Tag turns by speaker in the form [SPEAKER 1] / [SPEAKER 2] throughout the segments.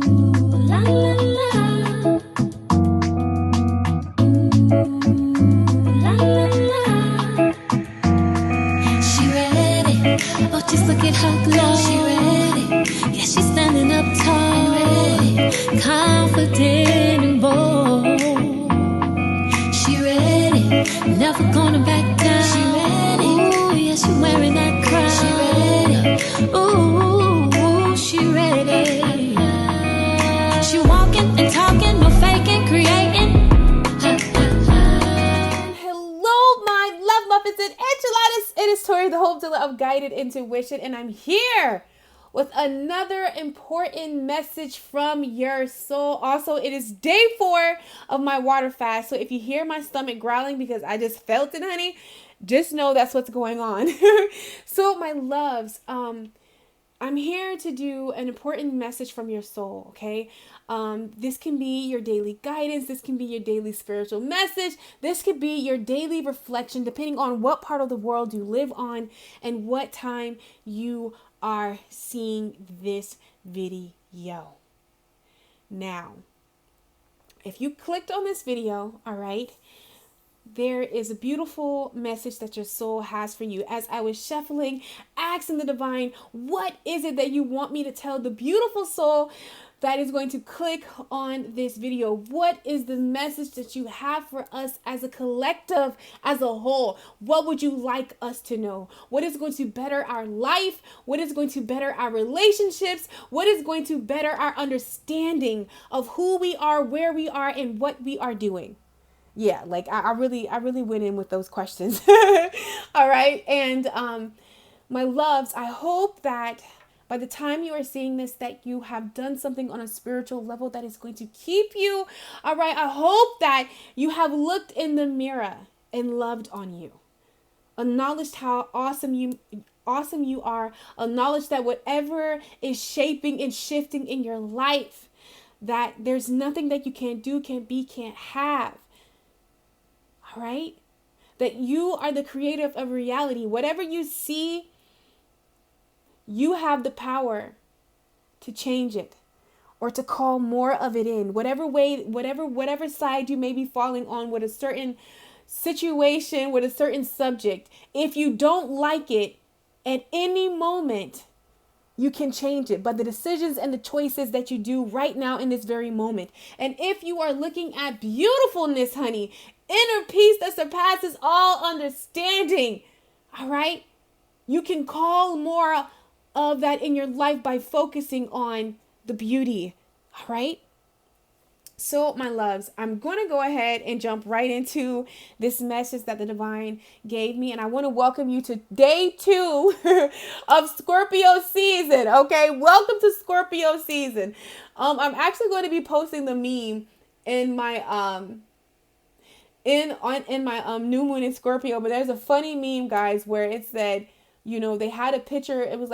[SPEAKER 1] La, la, la. La, la, la. She ready. Oh, just look at her glow. She ready. Yeah, she's standing up tall. Ready. Confident and bold. She ready. Never gonna back down. She ready. Ooh, yeah, she wearing that crown. She ready. Ooh, she ready. She walking and talking, no faking, creating.
[SPEAKER 2] Hello, my love muffins and enchiladas. It is Tori, the hope dealer of guided intuition, and I'm here with another important message from your soul. Also, it is day 4 of my water fast. So if you hear my stomach growling because I just felt it, honey, just know that's what's going on. So my loves, I'm here to do an important message from your soul, okay? This can be your daily guidance. This can be your daily spiritual message. This could be your daily reflection, depending on what part of the world you live on and what time you are seeing this video. Now, if you clicked on this video, all right, there is a beautiful message that your soul has for you. As I was shuffling, asking the divine, what is it that you want me to tell the beautiful soul that is going to click on this video? What is the message that you have for us as a collective, as a whole? What would you like us to know? What is going to better our life? What is going to better our relationships? What is going to better our understanding of who we are, where we are, and what we are doing? Yeah, like I really went in with those questions. All right. And my loves, I hope that by the time you are seeing this, that you have done something on a spiritual level that is going to keep you. All right. I hope that you have looked in the mirror and loved on you. Acknowledged how awesome you are. Acknowledge that whatever is shaping and shifting in your life, that there's nothing that you can't do, can't be, can't have. All right? That you are the creator of reality. Whatever you see, you have the power to change it or to call more of it in. Whatever way, whatever side you may be falling on with a certain situation, with a certain subject, if you don't like it at any moment, you can change it by the decisions and the choices that you do right now in this very moment. And if you are looking at beautifulness, honey, inner peace that surpasses all understanding, all right, you can call more of that in your life by focusing on the beauty, all right? So, my loves, I'm going to go ahead and jump right into this message that the divine gave me. And I want to welcome you to day 2 of Scorpio season. Okay, welcome to Scorpio season. I'm actually going to be posting the meme in my in my new moon in Scorpio. But there's a funny meme, guys, where it said, you know, they had a picture. It was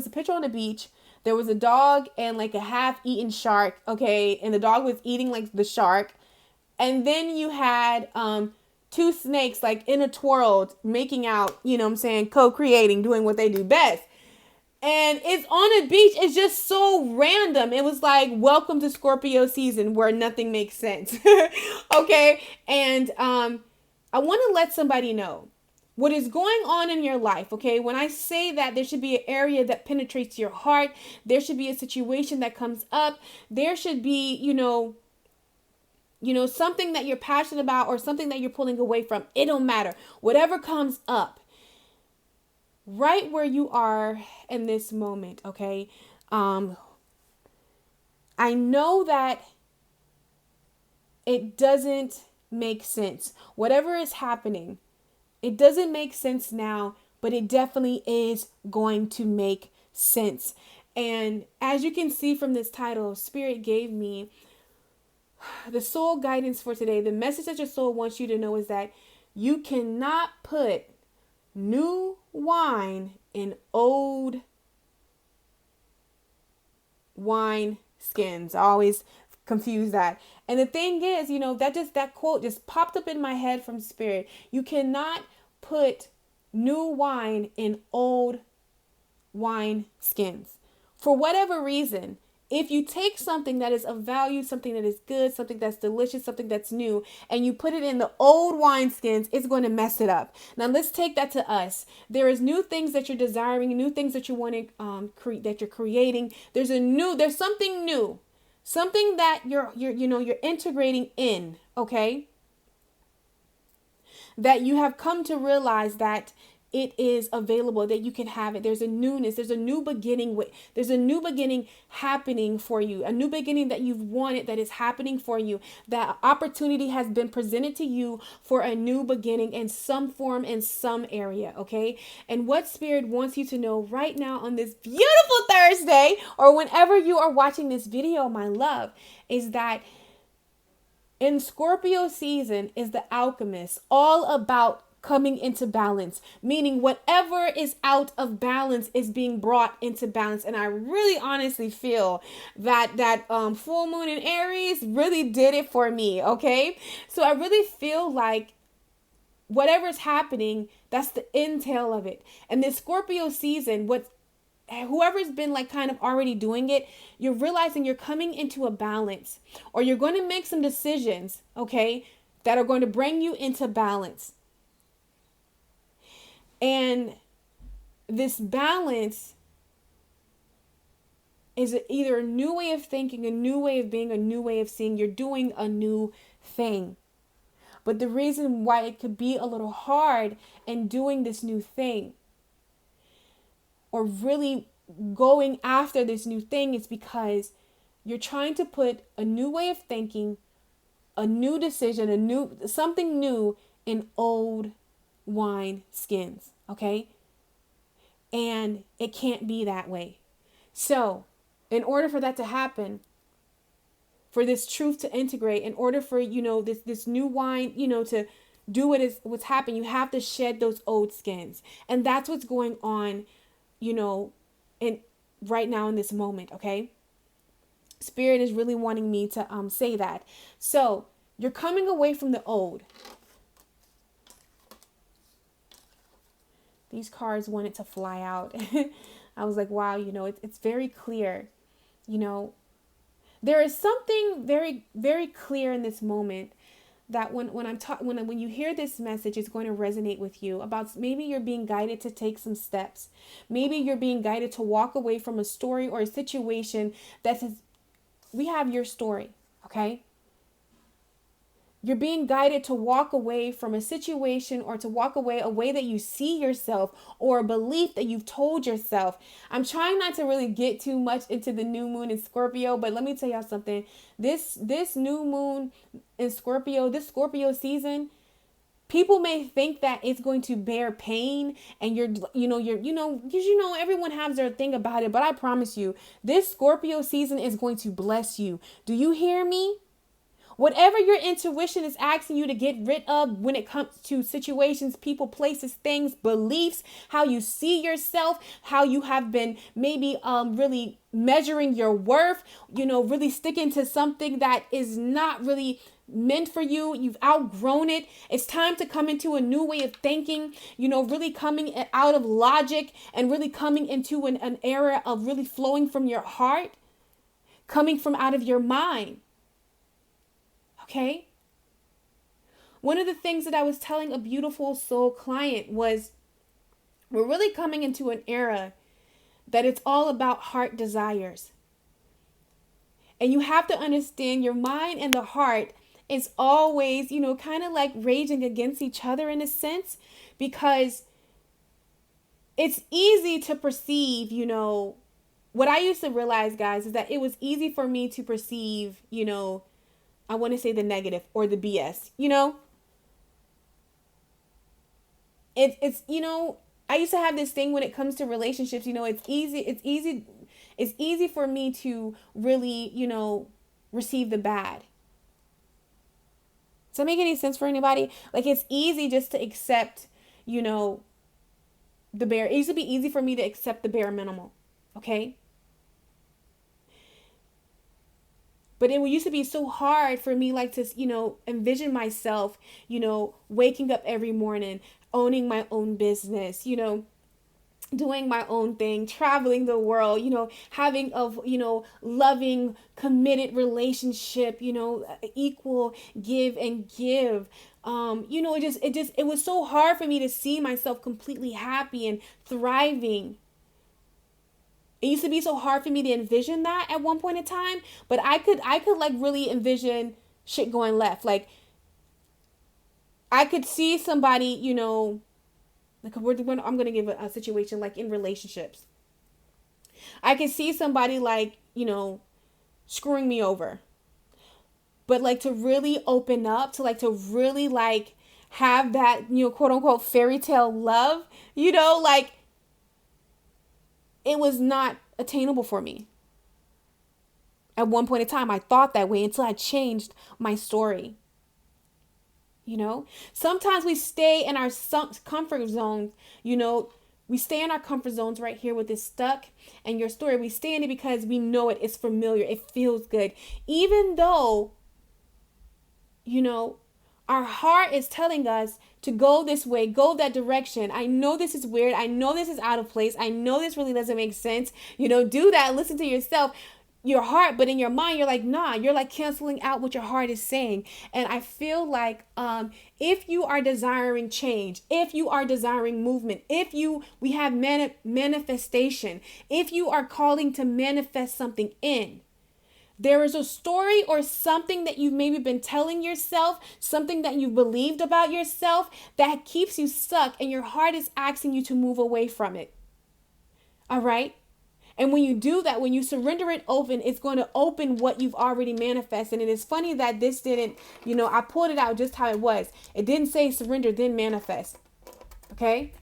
[SPEAKER 2] a picture on the beach. There was a dog and like a half-eaten shark, okay? And the dog was eating like the shark. And then you had 2 snakes like in a twirl making out, you know what I'm saying, co-creating, doing what they do best. And it's on a beach. It's just so random. It was like, welcome to Scorpio season where nothing makes sense. Okay? And I want to let somebody know what is going on in your life, okay? When I say that, there should be an area that penetrates your heart. There should be a situation that comes up. There should be, you know, something that you're passionate about or something that you're pulling away from. It don't matter. Whatever comes up, right where you are in this moment, okay? I know that it doesn't make sense. Whatever is happening, it doesn't make sense now, but it definitely is going to make sense. And as you can see from this title, Spirit gave me the soul guidance for today. The message that your soul wants you to know is that you cannot put new wine in old wine skins. I always confuse that. And the thing is, you know, that quote just popped up in my head from Spirit. You cannot put new wine in old wine skins. For whatever reason, if you take something that is of value, something that is good, something that's delicious, something that's new, and you put it in the old wineskins, it's going to mess it up. Now let's take that to us. There is new things that you're desiring, new things that you want to that you're creating. There's something new, something that you're integrating in. Okay, that you have come to realize that it is available, that you can have it. There's a newness, there's a new beginning there's a new beginning happening for you, a new beginning that you've wanted that is happening for you. That opportunity has been presented to you for a new beginning in some form, in some area, okay? And what Spirit wants you to know right now on this beautiful Thursday, or whenever you are watching this video, my love, is that in Scorpio season is the alchemist, all about coming into balance, meaning whatever is out of balance is being brought into balance. And I really honestly feel that full moon in Aries really did it for me, okay? So I really feel like whatever's happening, that's the intel of it. And this Scorpio season, whoever's been like kind of already doing it, you're realizing you're coming into a balance, or you're going to make some decisions, okay, that are going to bring you into balance. And this balance is either a new way of thinking, a new way of being, a new way of seeing. You're doing a new thing. But the reason why it could be a little hard in doing this new thing, or really going after this new thing, is because you're trying to put a new way of thinking, a new decision, something new in old wine skins, okay? And it can't be that way. So, in order for that to happen, for this truth to integrate, in order for, this new wine, to do what's happening, you have to shed those old skins. And that's what's going on, in right now in this moment, okay? Spirit is really wanting me to say that. So, you're coming away from the old. These cards wanted to fly out. I was like, wow, it's very clear. There is something very, very clear in this moment that when you hear this message, it's going to resonate with you about maybe you're being guided to take some steps. Maybe you're being guided to walk away from a story or a situation that says, we have your story, okay? You're being guided to walk away from a situation, or to walk away a way that you see yourself, or a belief that you've told yourself. I'm trying not to really get too much into the new moon in Scorpio, but let me tell y'all something. This new moon in Scorpio, this Scorpio season, people may think that it's going to bear pain, and everyone has their thing about it, but I promise you, this Scorpio season is going to bless you. Do you hear me? Whatever your intuition is asking you to get rid of when it comes to situations, people, places, things, beliefs, how you see yourself, how you have been maybe really measuring your worth, really sticking to something that is not really meant for you. You've outgrown it. It's time to come into a new way of thinking, really coming out of logic, and really coming into an era of really flowing from your heart, coming from out of your mind. Okay? One of the things that I was telling a beautiful soul client was, we're really coming into an era that it's all about heart desires. And you have to understand, your mind and the heart is always, kind of like raging against each other in a sense, because it's easy to perceive, what I used to realize, guys, is that it was easy for me to perceive, I want to say the negative or the BS, It's I used to have this thing when it comes to relationships, it's easy for me to really, receive the bad. Does that make any sense for anybody? Like, it's easy just to accept, the bare. It used to be easy for me to accept the bare minimal. Okay. But it used to be so hard for me, like, to, envision myself, waking up every morning, owning my own business, doing my own thing, traveling the world, having a, loving, committed relationship, equal give and give. It was so hard for me to see myself completely happy and thriving. It used to be so hard for me to envision that at one point in time, but I could like really envision shit going left. Like I could see somebody, like I'm gonna give a situation like in relationships. I could see somebody like, screwing me over. But like to really open up, to really like have that, quote unquote fairy tale love, like it was not attainable for me. At one point in time, I thought that way until I changed my story. Sometimes we stay in our comfort zones, we stay in our comfort zones right here with this stuck and your story. We stay in it because we know it. It's familiar. It feels good. Even though, our heart is telling us to go this way, go that direction. I know this is weird. I know this is out of place. I know this really doesn't make sense. Do that. Listen to yourself, your heart, but in your mind, you're like, nah, you're like canceling out what your heart is saying. And I feel like if you are desiring change, if you are desiring movement, we have manifestation, if you are calling to manifest something in, there is a story or something that you've maybe been telling yourself, something that you've believed about yourself that keeps you stuck and your heart is asking you to move away from it. All right? And when you do that, when you surrender it open, it's going to open what you've already manifested. And it's funny that this didn't, I pulled it out just how it was. It didn't say surrender, then manifest. Okay?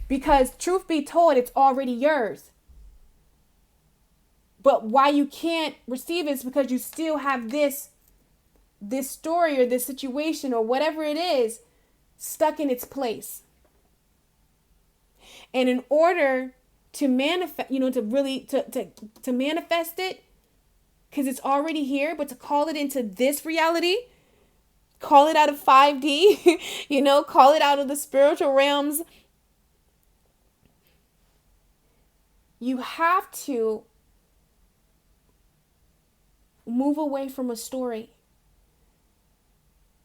[SPEAKER 2] Because truth be told, it's already yours. But why you can't receive it is because you still have this story or this situation or whatever it is stuck in its place. And in order to manifest, to really to manifest it, because it's already here, but to call it into this reality, call it out of 5D, call it out of the spiritual realms, you have to move away from a story.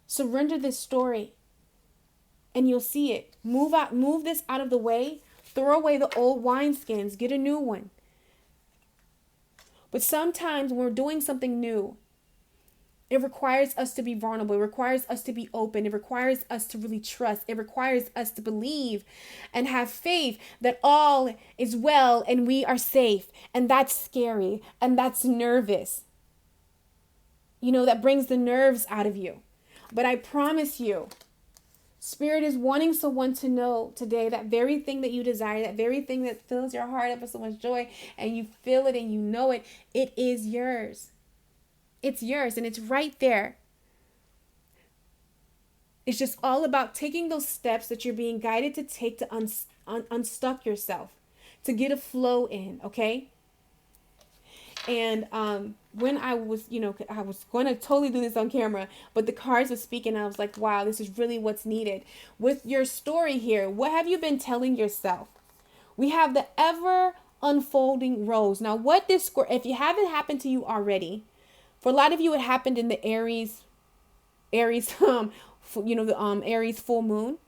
[SPEAKER 2] Surrender this story and you'll see it. Move this out of the way. Throw away the old wineskins. Get a new one. But sometimes when we're doing something new, it requires us to be vulnerable. It requires us to be open. It requires us to really trust. It requires us to believe and have faith that all is well and we are safe. And that's scary. And that's nervous. That brings the nerves out of you. But I promise you, Spirit is wanting someone to know today that very thing that you desire, that very thing that fills your heart up with so much joy, and you feel it and you know it, it is yours. It's yours and it's right there. It's just all about taking those steps that you're being guided to take to unstuck yourself, to get a flow in, okay? And when I was, I was going to totally do this on camera, but the cards were speaking. And I was like, wow, this is really what's needed. With your story here, what have you been telling yourself? We have the ever unfolding rose. Now, what this, if you haven't happened to you already, for a lot of you, it happened in the Aries, Aries full moon.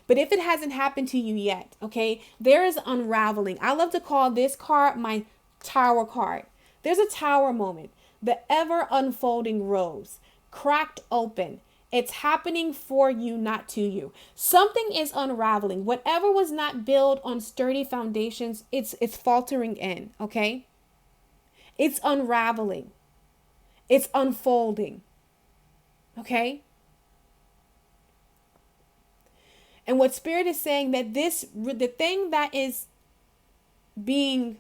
[SPEAKER 2] But if it hasn't happened to you yet, okay, there is unraveling. I love to call this card my Tower card. There's a tower moment, the ever unfolding rose, cracked open. It's happening for you, not to you. Something is unraveling. Whatever was not built on sturdy foundations, it's faltering in, okay? It's unraveling. It's unfolding, okay? And what Spirit is saying that the thing that is being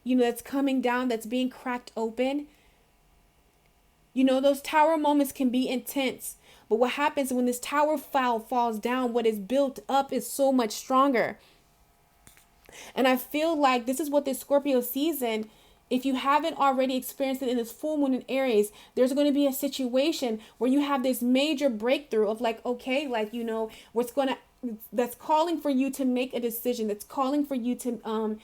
[SPEAKER 2] that's coming down, that's being cracked open. Those tower moments can be intense. But what happens when this tower falls down, what is built up is so much stronger. And I feel like this is what this Scorpio season, if you haven't already experienced it in this full moon in Aries, there's going to be a situation where you have this major breakthrough of like, okay, like, what's going to that's calling for you to make a decision, that's calling for you to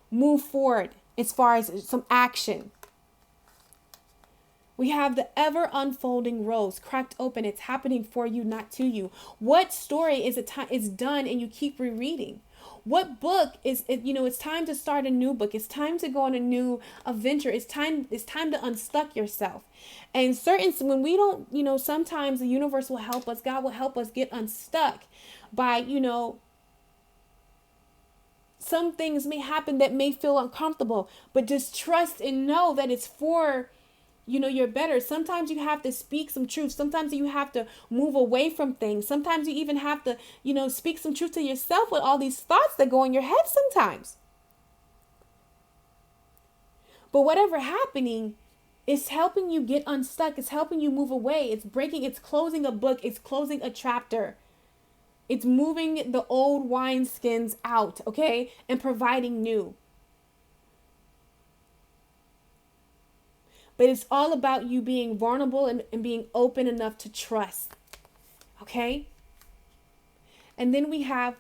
[SPEAKER 2] move forward as far as some action. We have the ever unfolding rose cracked open. It's happening for you, not to you. What story is done and you keep rereading? What book is it? It's time to start a new book. It's time to go on a new adventure. It's time to unstuck yourself. And when we don't, sometimes the universe will help us. God will help us get unstuck by, some things may happen that may feel uncomfortable, but just trust and know that it's for you're better. Sometimes you have to speak some truth. Sometimes you have to move away from things. Sometimes you even have to, speak some truth to yourself with all these thoughts that go in your head sometimes. But whatever happening, it's helping you get unstuck. It's helping you move away. It's closing a book. It's closing a chapter. It's moving the old wineskins out, okay? And providing new. But it's all about you being vulnerable and being open enough to trust. Okay? And then we have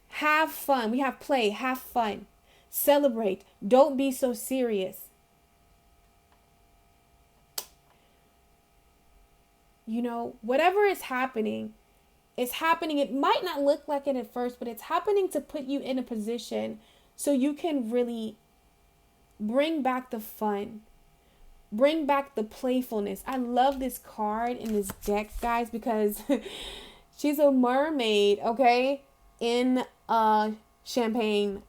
[SPEAKER 2] have fun. We have play, have fun. Celebrate. Don't be so serious. Whatever is happening, it's happening. It might not look like it at first, but it's happening to put you in a position so you can really bring back the fun. Bring back the playfulness. I love this card in this deck, guys, because she's a mermaid, okay? In a champagne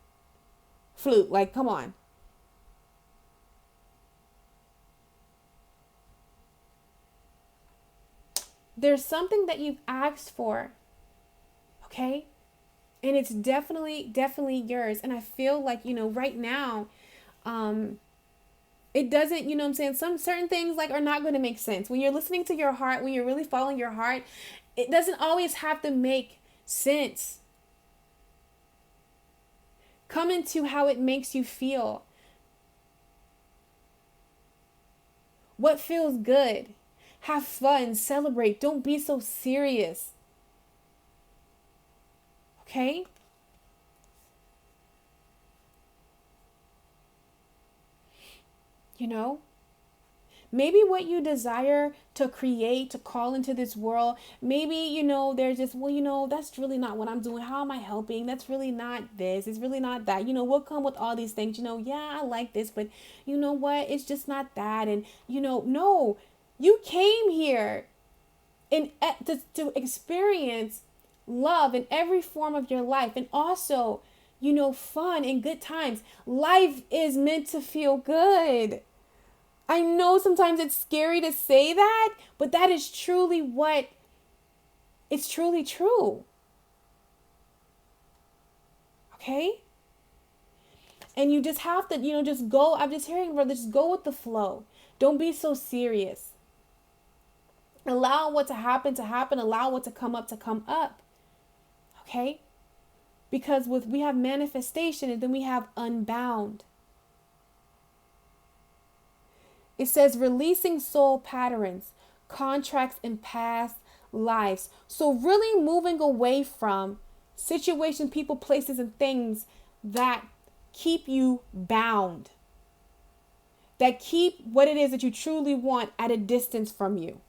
[SPEAKER 2] flute. Like, come on. There's something that you've asked for, okay? And it's definitely yours. And I feel like, right now, it doesn't, what I'm saying? Some certain things are not going to make sense. When you're listening to your heart, when you're really following your heart, it doesn't always have to make sense. Come into how it makes you feel. What feels good? Have fun, celebrate. Don't be so serious. Okay? Maybe what you desire to create, to call into this world, maybe, there's just, that's really not what I'm doing. How am I helping? That's really not this. It's really not that. We'll come with all these things, yeah, I like this, but you know what? It's just not that. And, no, you came here to experience love in every form of your life. And also, fun and good times. Life is meant to feel good. I know sometimes it's scary to say that, but that is truly it's truly true. Okay? And you just have to, just go. I'm just hearing, brother, just go with the flow. Don't be so serious. Allow what to happen. Allow what to come up. Okay? Because we have manifestation and then we have unbound. It says releasing soul patterns, contracts, and past lives. So really moving away from situations, people, places, and things that keep you bound. That keep what it is that you truly want at a distance from you.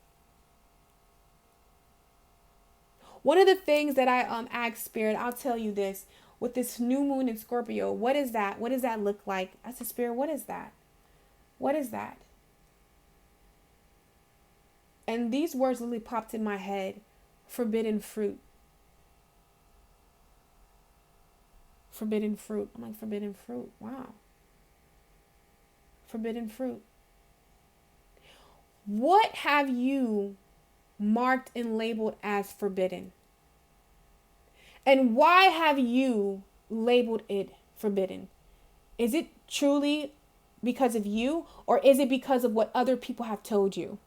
[SPEAKER 2] One of the things that I asked Spirit, I'll tell you this, with this new moon in Scorpio, what is that? What does that look like? I said, Spirit, what is that? What is that? And these words literally popped in my head. Forbidden fruit. Forbidden fruit. I'm like, forbidden fruit. Wow. Forbidden fruit. What have you marked and labeled as forbidden? And why have you labeled it forbidden? Is it truly because of you, or is it because of what other people have told you?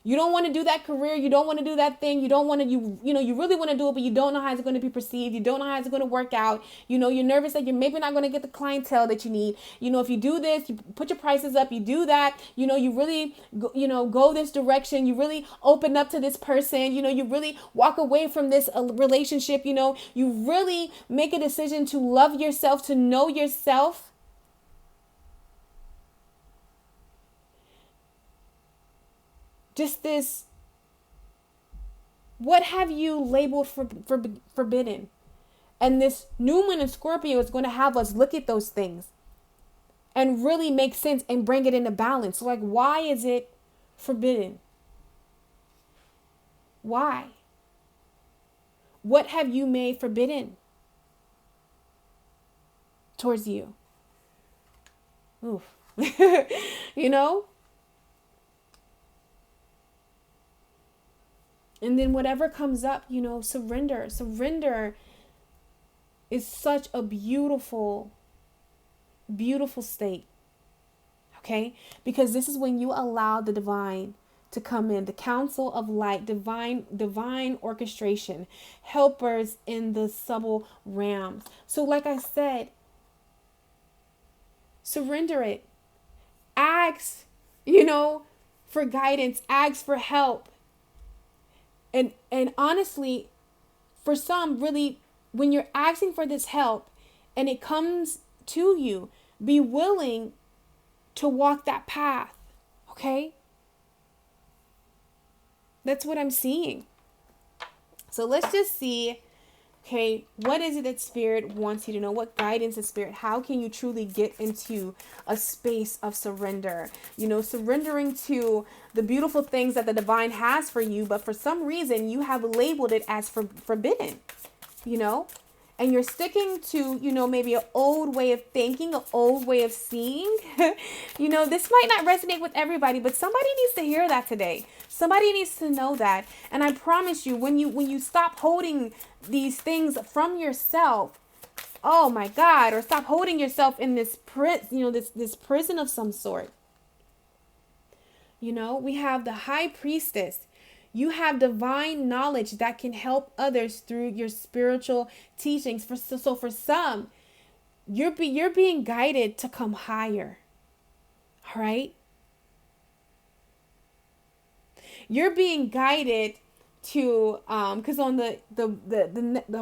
[SPEAKER 2] You don't want to do that career. You don't want to do that thing. You don't want to, you really want to do it, but you don't know how it's going to be perceived. You don't know how it's going to work out. You're nervous that you're maybe not going to get the clientele that you need. If you do this, you put your prices up, you do that, you really, go this direction. You really open up to this person. You really walk away from this relationship. You really make a decision to love yourself, to know yourself. Just this, what have you labeled for forbidden? And this new moon in Scorpio is going to have us look at those things and really make sense and bring it into balance. So, like, why is it forbidden? Why? What have you made forbidden towards you? Oof. And then whatever comes up, surrender. Surrender is such a beautiful, beautiful state. Okay? Because this is when you allow the divine to come in, the council of light, divine orchestration, helpers in the subtle realms. So like I said, surrender it. Ask, for guidance, ask for help. And honestly, for some, really, when you're asking for this help and it comes to you, be willing to walk that path. Okay? That's what I'm seeing. So let's just see, okay, what is it that Spirit wants you to know? What guidance is Spirit? How can you truly get into a space of surrender? Surrendering to the beautiful things that the divine has for you, but for some reason you have labeled it as forbidden, and you're sticking to, maybe an old way of thinking, an old way of seeing. This might not resonate with everybody, but somebody needs to hear that today. Somebody needs to know that. And I promise you, when you stop holding these things from yourself, oh my God, or stop holding yourself in this this prison of some sort. We have the high priestess. You have divine knowledge that can help others through your spiritual teachings. So for some, you're being guided to come higher. All right? You're being guided to, because on the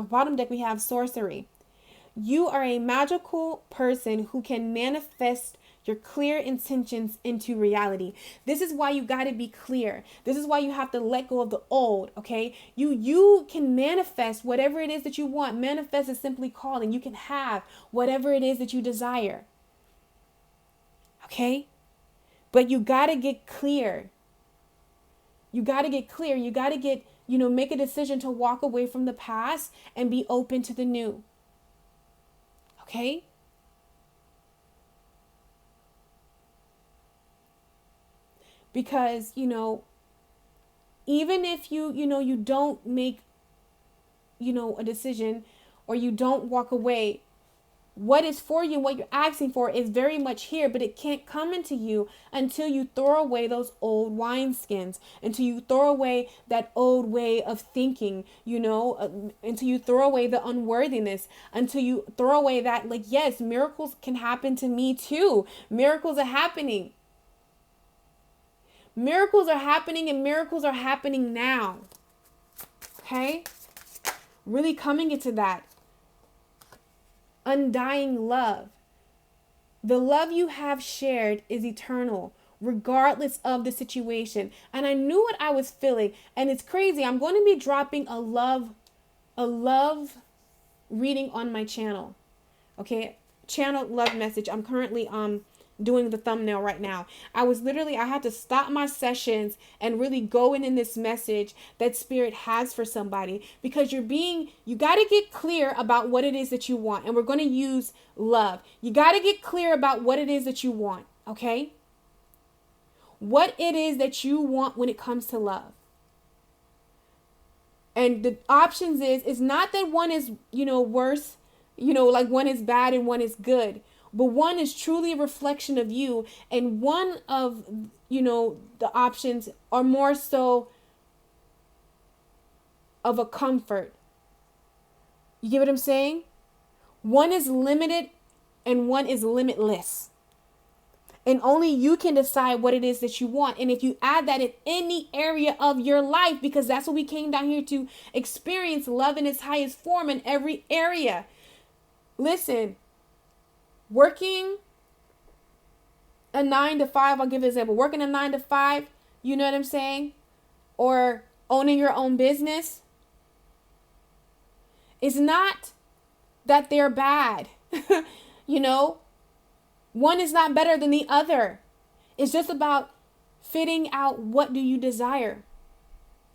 [SPEAKER 2] bottom deck we have sorcery. You are a magical person who can manifest your clear intentions into reality. This is why you got to be clear. This is why you have to let go of the old, okay? You can manifest whatever it is that you want. Manifest is simply calling. You can have whatever it is that you desire. Okay? But you got to get clear. You got to get clear. You got to get, make a decision to walk away from the past and be open to the new. Okay? Because, even if you don't make, a decision or you don't walk away, what is for you, what you're asking for is very much here, but it can't come into you until you throw away those old wineskins, until you throw away that old way of thinking, until you throw away the unworthiness, until you throw away that, like, yes, miracles can happen to me too. Miracles are happening. Miracles are happening, and miracles are happening now. Okay? Really coming into that undying love. The love you have shared is eternal, regardless of the situation. And I knew what I was feeling, and it's crazy. I'm going to be dropping a love reading on my channel. Okay? Channel love message. I'm currently doing the thumbnail right now. I had to stop my sessions and really go in this message that Spirit has for somebody, because you got to get clear about what it is that you want. And we're going to use love. You got to get clear about what it is that you want. Okay? What it is that you want when it comes to love. And the options is not that one is, worse, like one is bad and one is good. but one is truly a reflection of you, and one of, the options are more so of a comfort. You get what I'm saying? One is limited and one is limitless. And only you can decide what it is that you want. And if you add that in any area of your life, because that's what we came down here to experience, love in its highest form in every area. Listen, working a 9 to 5, I'll give an example. Working a 9 to 5, you know what I'm saying? Or owning your own business. It's not that they're bad. One is not better than the other. It's just about fitting out, what do you desire?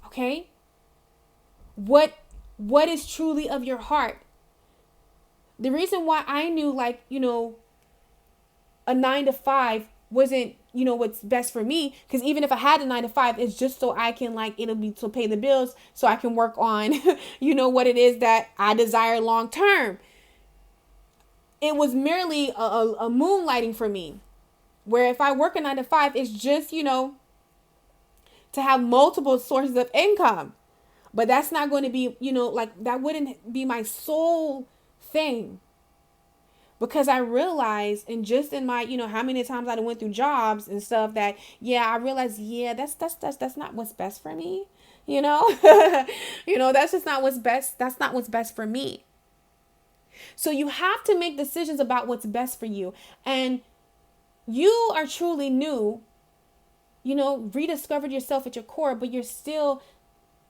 [SPEAKER 2] Okay? What is truly of your heart? The reason why I knew, a 9 to 5 wasn't, what's best for me, because even if I had a 9 to 5, it's just so I can, it'll be to pay the bills, so I can work on, what it is that I desire long term. It was merely a moonlighting for me, where if I work a 9 to 5, it's just, to have multiple sources of income. But that's not going to be, that wouldn't be my sole thing. Because I realized, and just in my, how many times I went through jobs and stuff, that, I realized, that's not what's best for me. That's just not what's best. That's not what's best for me. So you have to make decisions about what's best for you. And you are truly new, rediscovered yourself at your core, but you're still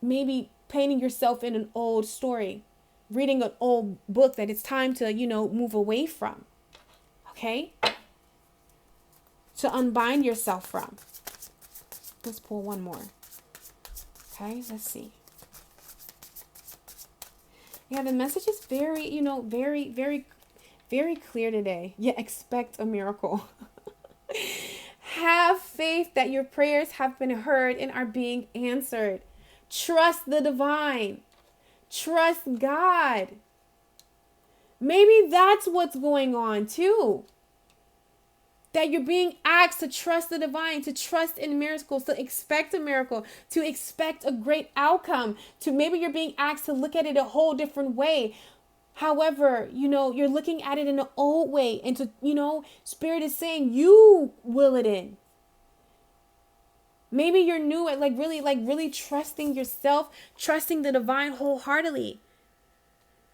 [SPEAKER 2] maybe painting yourself in an old story, reading an old book that it's time to, move away from. Okay? To unbind yourself from. Let's pull one more. Okay, let's see. Yeah, the message is very, very, very, very clear today. Yeah, expect a miracle. Have faith that your prayers have been heard and are being answered. Trust the divine. Trust God. Maybe that's what's going on too. That you're being asked to trust the divine, to trust in miracles, to expect a miracle, to expect a great outcome, to maybe you're being asked to look at it a whole different way. However, you're looking at it in an old way, and to, Spirit is saying you will it in. Maybe you're new at really trusting yourself, trusting the divine wholeheartedly.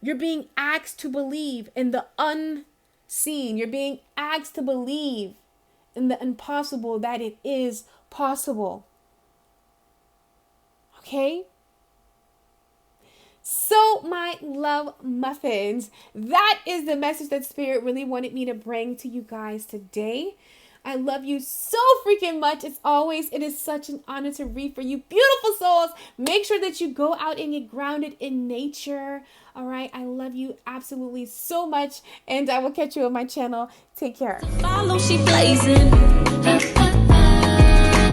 [SPEAKER 2] You're being asked to believe in the unseen. You're being asked to believe in the impossible, that it is possible. Okay? So, my love muffins, that is the message that Spirit really wanted me to bring to you guys today. I love you so freaking much. As always, it is such an honor to read for you, beautiful souls. Make sure that you go out and get grounded in nature. All right. I love you absolutely so much. And I will catch you on my channel. Take care.
[SPEAKER 1] Follow, she blazing.